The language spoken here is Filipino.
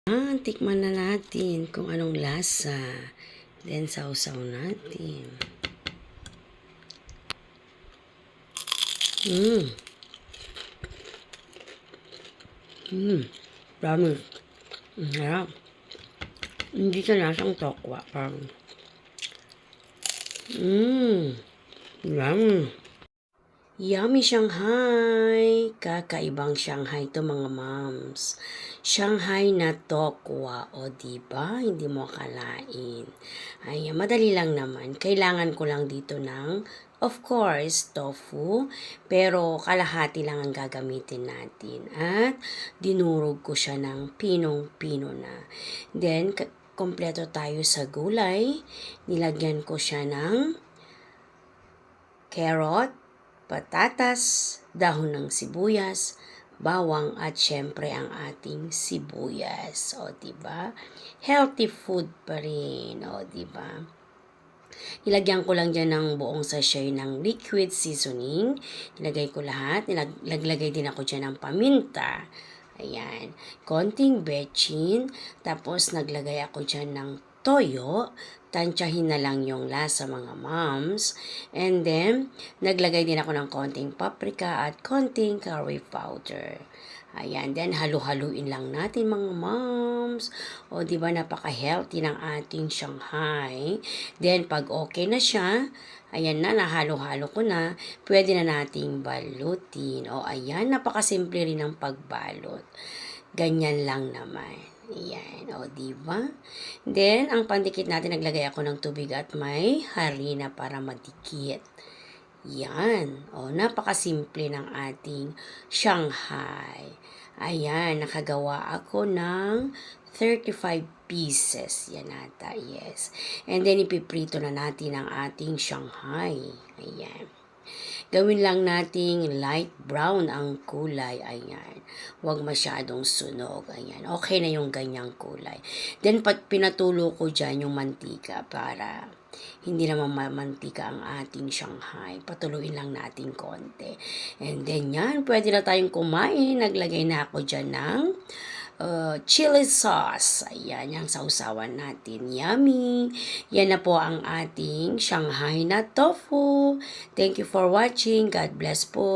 Tikman na natin kung anong lasa. Then, sausaw natin. Promise. Harap. Hindi ka lasang tokwa. Parang. Yummy. Yummy Shanghai! Kakaibang Shanghai to mga moms. Shanghai na tokwa. O diba? Hindi mo akalain. Ay, madali lang naman. Kailangan ko lang dito ng, of course, tofu. Pero kalahati lang ang gagamitin natin. At dinurog ko siya ng pinong-pino na. Then, kompleto tayo sa gulay. Nilagyan ko siya ng carrot, patatas, dahon ng sibuyas, bawang at syempre ang ating sibuyas. O diba? Healthy food pa rin. O diba? Nilagyan ko lang dyan ng buong sachet ng liquid seasoning. Nilagay ko lahat. Naglagay din ako dyan ng paminta. Ayan. Konting bechin. Tapos naglagay ako dyan ng toyo. Tansyahin na lang yung lasa mga moms. And then, naglagay din ako ng konting paprika at konting curry powder. Ayan, then halu-haluin lang natin mga moms. O diba napaka-healthy ng ating Shanghai. Then pag okay na siya, ayan na, nahalo-halo ko na, pwede na nating balutin. O ayan, napakasimple rin ng pagbalot. Ganyan lang naman. Ayan, o diba? Then, ang pandikit natin, naglagay ako ng tubig at may harina para madikit. Yan. O, napakasimple ng ating Shanghai. Ayan, nakagawa ako ng 35 pieces. Yan ata, yes. And then, ipiprito na natin ang ating Shanghai. Ayan. Gawin lang nating light brown ang kulay. Ayan. Huwag masyadong sunog. Ayan. Okay na yung ganyang kulay. Then, pinatulo ko dyan yung mantika para hindi naman mamantika ang ating Shanghai. Patuluin lang natin konti. And then yan, pwede na tayong kumain. Naglagay na ako dyan ng chili sauce. Ayan, yung sausawan natin. Yummy! Yan na po ang ating Shanghai na tofu. Thank you for watching. God bless po.